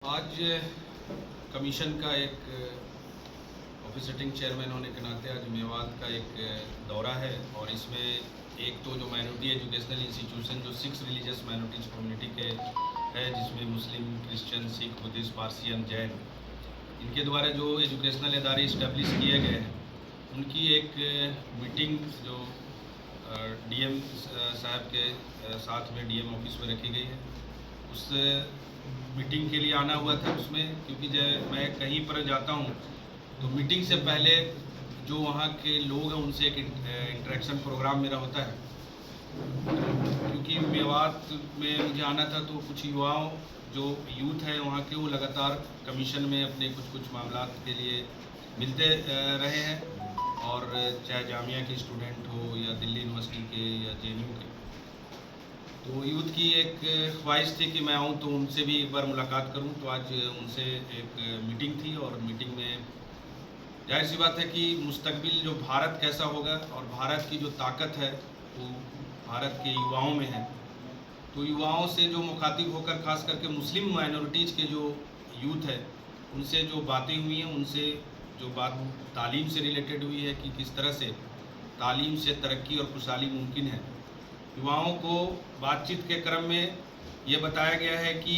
आज कमीशन का एक ऑफिसिटिंग चेयरमैन होने के नाते आज मेवात का एक दौरा है और इसमें एक तो जो माइनॉरिटी एजुकेशनल इंस्टीट्यूशन जो 6 रिलीजियस माइनॉरिटीज कम्युनिटी के है, जिसमें मुस्लिम, Christian, Sikh, Buddhist, Persian, Jain, इनके द्वारा जो एजुकेशनल इदारे इस्टेब्लिश किए गए हैं, उनकी एक मीटिंग जो डीएम साहब के साथ में डीएम ऑफिस में रखी गई है, उस मीटिंग के लिए आना हुआ था। उसमें क्योंकि जब मैं कहीं पर जाता हूँ तो मीटिंग से पहले जो वहाँ के लोग हैं उनसे एक इंटरेक्शन प्रोग्राम मेरा होता है। क्योंकि मेवात में मुझे आना था तो कुछ युवाओं जो यूथ है वहाँ के, वो लगातार कमीशन में अपने कुछ मामला के लिए मिलते रहे हैं, और चाहे जामिया के स्टूडेंट हो या दिल्ली यूनिवर्सिटी के या जेएनयू के, तो यूथ की एक ख्वाहिश थी कि मैं आऊँ तो उनसे भी एक बार मुलाकात करूँ। तो आज उनसे एक मीटिंग थी और मीटिंग में जाहिर सी बात है कि मुस्तकबिल जो भारत कैसा होगा और भारत की जो ताकत है वो भारत के युवाओं में है। तो युवाओं से जो मुखातिब होकर ख़ास करके मुस्लिम माइनॉरिटीज़ के जो यूथ है उनसे जो बातें हुई हैं, उनसे जो बात तालीम से रिलेटेड हुई है कि किस तरह से तालीम से तरक्की और खुशहाली मुमकिन है। युवाओं को बातचीत के क्रम में ये बताया गया है कि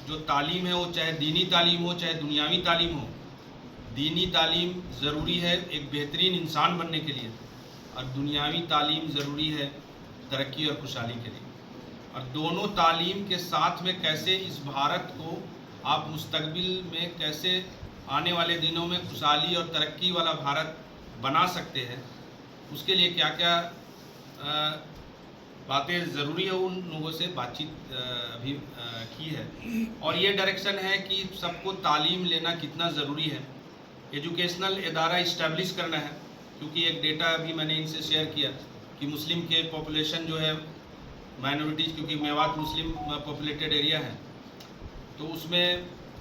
जो तालीम है वो चाहे दीनी तालीम हो चाहे दुनियावी तालीम हो, दीनी तालीम ज़रूरी है एक बेहतरीन इंसान बनने के लिए, और दुनियावी तालीम ज़रूरी है तरक्की और खुशहाली के लिए। और दोनों तालीम के साथ में कैसे इस भारत को आप मुस्तकबिल में कैसे आने वाले दिनों में खुशहाली और तरक्की वाला भारत बना सकते हैं, उसके लिए क्या क्या बातें ज़रूरी है, उन लोगों से बातचीत अभी की है। और ये डायरेक्शन है कि सबको तालीम लेना कितना ज़रूरी है, एजुकेशनल इदारा इस्टेब्लिश करना है। क्योंकि एक डेटा अभी मैंने इनसे शेयर किया कि मुस्लिम के पॉपुलेशन जो है माइनॉरिटीज़, क्योंकि मेवात मुस्लिम पॉपुलेटेड एरिया है, तो उसमें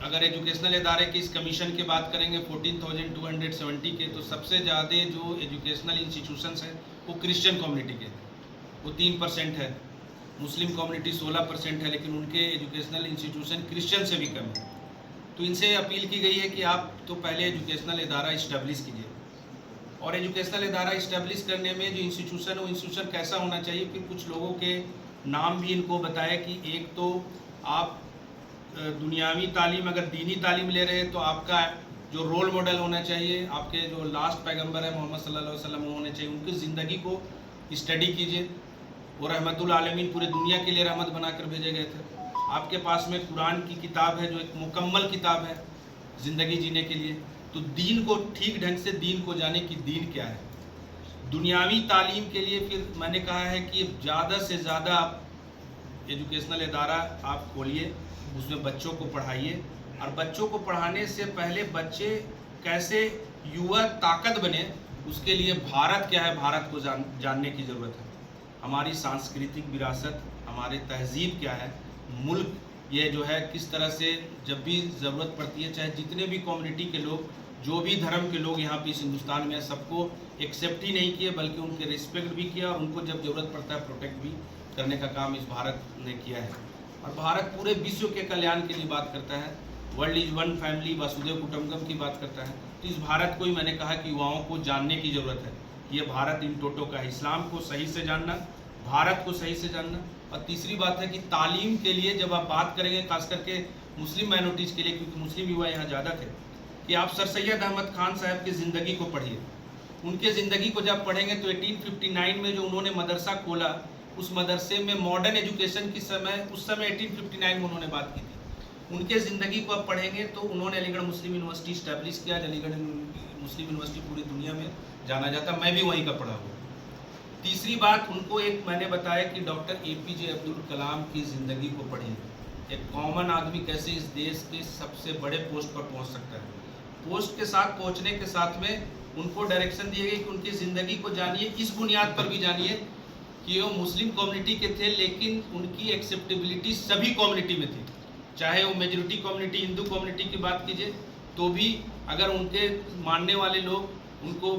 अगर एजुकेशनल इदारे की इस कमीशन की बात करेंगे 14,270 के, तो सबसे ज़्यादा जो एजुकेशनल इंस्टीट्यूशंस हैं वो क्रिश्चियन कम्युनिटी के, वो 3% है। मुस्लिम कम्युनिटी 16% है, लेकिन उनके एजुकेशनल इंस्टीट्यूशन क्रिश्चियन से भी कम है। तो इनसे अपील की गई है कि आप तो पहले एजुकेशनल इदारा इस्टेब्लिश कीजिए, और एजुकेशनल इदारा इस्टेब्लिश करने में जो इंस्टीट्यूशन है वो इंस्टीट्यूशन कैसा होना चाहिए। फिर कुछ लोगों के नाम भी इनको बताया कि एक तो आप दुनियावी तालीम, अगर दीनी तालीम ले रहे हैं तो आपका जो रोल मॉडल होना चाहिए, आपके जो लास्ट पैगंबर है मोहम्मद सल्लल्लाहु अलैहि वसल्लम होने चाहिए, उनकी ज़िंदगी को स्टडी कीजिए। वो रहमतुल आलमीन पूरे दुनिया के लिए रहमत बनाकर भेजे गए थे। आपके पास में कुरान की किताब है जो एक मुकम्मल किताब है ज़िंदगी जीने के लिए। तो दीन को ठीक ढंग से दीन को जाने कि दीन क्या है। दुनियावी तालीम के लिए फिर मैंने कहा है कि ज़्यादा से ज़्यादा आप एजुकेशनल इदारा आप खोलिए, उसमें बच्चों को पढ़ाइए, और बच्चों को पढ़ाने से पहले बच्चे कैसे युवा ताकत बने, उसके लिए भारत क्या है, भारत को जानने की ज़रूरत है। हमारी सांस्कृतिक विरासत, हमारी तहजीब क्या है, मुल्क ये जो है किस तरह से जब भी ज़रूरत पड़ती है, चाहे जितने भी कम्युनिटी के लोग, जो भी धर्म के लोग यहाँ पे इस हिंदुस्तान में, सबको एक्सेप्ट ही नहीं किए बल्कि उनके रिस्पेक्ट भी किया, और उनको जब ज़रूरत पड़ता है प्रोटेक्ट भी करने का काम इस भारत ने किया है। और भारत पूरे विश्व के कल्याण के लिए बात करता है, वर्ल्ड इज़ वन फैमिली, वसुधैव कुटुंबकम की बात करता है। तो इस भारत को ही मैंने कहा कि युवाओं को जानने की ज़रूरत है। ये भारत इन टोटो का है, इस्लाम को सही से जानना, भारत को सही से जानना। और तीसरी बात है कि तालीम के लिए जब आप बात करेंगे, खास करके मुस्लिम माइनॉरिटीज़ के लिए, क्योंकि मुस्लिम युवा यहाँ ज़्यादा थे, कि आप सर सैयद अहमद खान साहब की ज़िंदगी को पढ़िए। उनके ज़िंदगी को जब पढ़ेंगे तो 1859 में जो उन्होंने मदरसा खोला, उस मदरसे में मॉडर्न एजुकेशन की समय, उस समय 1859 में उन्होंने बात की थी। उनके ज़िंदगी को आप पढ़ेंगे तो उन्होंने अलीगढ़ मुस्लिम यूनिवर्सिटी इस्टेब्लिश किया। अलीगढ़ मुस्लिम यूनिवर्सिटी पूरी दुनिया में जाना जाता, मैं भी वहीं का पढ़ा हूँ। तीसरी बात उनको एक मैंने बताया कि डॉक्टर APJ अब्दुल कलाम की ज़िंदगी को पढ़िए। एक कॉमन आदमी कैसे इस देश के सबसे बड़े पोस्ट पर पहुंच सकता है। पोस्ट के साथ पहुंचने के साथ में उनको डायरेक्शन दिए गए कि उनकी ज़िंदगी को जानिए, इस बुनियाद पर भी जानिए कि वो मुस्लिम कम्युनिटी के थे, लेकिन उनकी एक्सेप्टेबिलिटी सभी कम्युनिटी में थी। चाहे वो मेजॉरिटी कम्युनिटी, हिंदू कम्युनिटी की बात कीजिए तो भी, अगर उनके मानने वाले लोग, उनको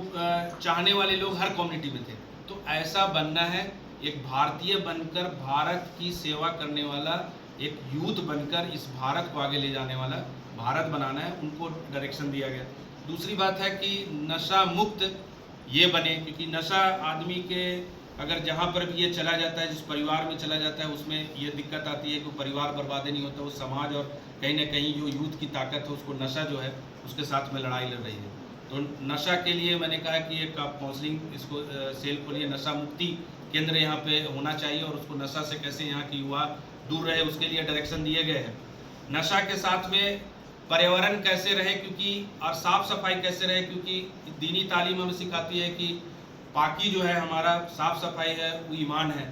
चाहने वाले लोग हर कम्युनिटी में थे। तो ऐसा बनना है, एक भारतीय बनकर भारत की सेवा करने वाला एक यूथ बनकर इस भारत को आगे ले जाने वाला भारत बनाना है, उनको डायरेक्शन दिया गया। दूसरी बात है कि नशा मुक्त ये बने, क्योंकि नशा आदमी के अगर जहाँ पर भी ये चला जाता है, जिस परिवार में चला जाता है, उसमें ये दिक्कत आती है कि परिवार बर्बाद नहीं होता, वो समाज और कहीं ना कहीं जो यूथ की ताकत है उसको नशा जो है उसके साथ में लड़ाई लड़ रही है। तो नशा के लिए मैंने कहा कि एक काउंसलिंग इसको सेल खोलिए, नशा मुक्ति केंद्र यहाँ पे होना चाहिए और उसको नशा से कैसे यहाँ की युवा दूर रहे उसके लिए डायरेक्शन दिए गए हैं। नशा के साथ में पर्यावरण कैसे रहे, क्योंकि और साफ सफाई कैसे रहे, क्योंकि दीनी तालीम हमें सिखाती है कि पाकी जो है हमारा साफ सफाई है वो ईमान है।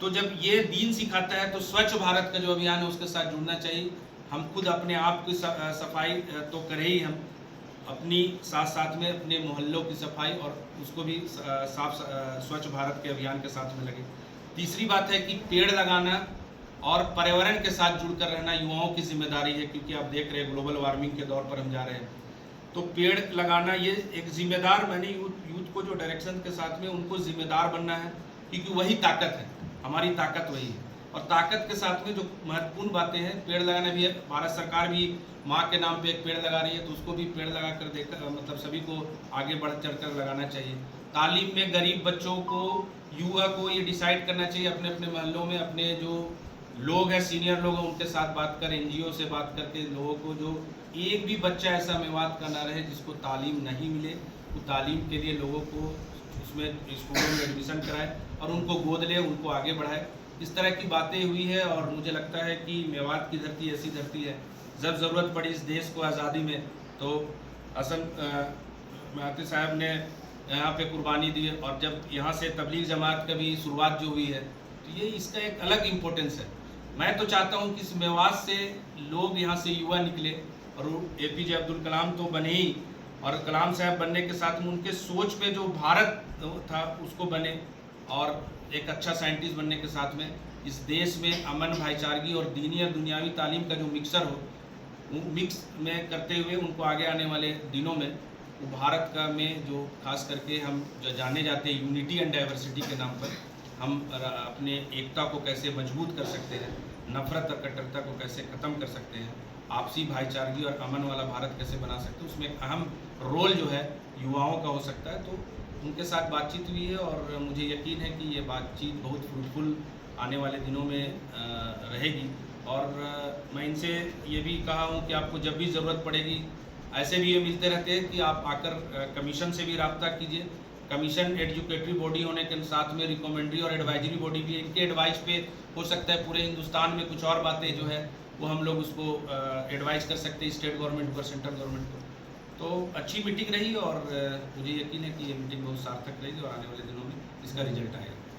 तो जब ये दीन सिखाता है तो स्वच्छ भारत का जो अभियान है उसके साथ जुड़ना चाहिए। हम खुद अपने आप की सफाई तो करें ही, हम अपनी साथ साथ में अपने मोहल्लों की सफाई और उसको भी स्वच्छ भारत के अभियान के साथ में लगे। तीसरी बात है कि पेड़ लगाना और पर्यावरण के साथ जुड़कर रहना युवाओं की जिम्मेदारी है, क्योंकि आप देख रहे हैं ग्लोबल वार्मिंग के दौर पर हम जा रहे हैं। तो पेड़ लगाना ये एक जिम्मेदार, मैंने यूथ को जो डायरेक्शन के साथ में उनको जिम्मेदार बनना है, क्योंकि वही ताकत है, हमारी ताकत वही है। और ताकत के साथ में जो महत्वपूर्ण बातें हैं, पेड़ लगाना भी है। भारत सरकार भी माँ के नाम पे एक पेड़ लगा रही है, तो उसको भी पेड़ लगा कर देखकर मतलब सभी को आगे बढ़ चढ़ कर लगाना चाहिए। तालीम में गरीब बच्चों को, युवा को ये डिसाइड करना चाहिए अपने अपने महल्लों में, अपने जो लोग हैं सीनियर लोग हैं उनके साथ बात कर, एनजीओ से बात करके लोगों को, जो एक भी बच्चा ऐसा मेवात का ना रहे जिसको तालीम नहीं मिले, वो तालीम के लिए लोगों को उसमें स्कूलों में एडमिशन कराए और उनको गोद ले, उनको आगे बढ़ाए। इस तरह की बातें हुई है और मुझे लगता है कि मेवात की धरती ऐसी धरती है, जब ज़रूरत पड़ी इस देश को आज़ादी में तो हसन महती साहब ने यहाँ पे कुर्बानी दी, और जब यहाँ से तबलीग जमात का भी शुरुआत जो हुई है तो ये इसका एक अलग इम्पोर्टेंस है। मैं तो चाहता हूँ कि इस मेवात से लोग यहाँ से युवा निकले और APJ अब्दुल कलाम तो बने ही, और कलाम साहब बनने के साथ में उनके सोच पे जो भारत था उसको बने, और एक अच्छा साइंटिस्ट बनने के साथ में इस देश में अमन, भाईचारगी और दीनी और दुनियावी तालीम का जो मिक्सर हो, मिक्स में करते हुए उनको आगे आने वाले दिनों में वो भारत का में जो खास करके हम जो जाने जाते हैं यूनिटी एंड डाइवर्सिटी के नाम पर, हम अपने एकता को कैसे मजबूत कर सकते हैं, नफरत और कट्टरता को कैसे ख़त्म कर सकते हैं, आपसी भाईचारगी और अमन वाला भारत कैसे बना सकते हैं, उसमें एक अहम रोल जो है युवाओं का हो सकता है। तो उनके साथ बातचीत हुई है और मुझे यकीन है कि ये बातचीत बहुत फ्रूटफुल आने वाले दिनों में रहेगी। और मैं इनसे ये भी कहा हूँ कि आपको जब भी ज़रूरत पड़ेगी, ऐसे भी ये मिलते रहते हैं कि आप आकर कमीशन से भी रब्ता कीजिए। कमीशन एजुकेटरी बॉडी होने के साथ में रिकमेंडरी और एडवाइजरी बॉडी भी है, इनके एडवाइस पे हो सकता है पूरे हिंदुस्तान में कुछ और बातें जो है वो हम लोग उसको एडवाइस कर सकते हैं स्टेट गवर्नमेंट को, सेंट्रल गवर्नमेंट को। तो अच्छी मीटिंग रही और मुझे यकीन है कि ये मीटिंग बहुत सार्थक रहेगी और आने वाले दिनों में इसका रिजल्ट आएगा।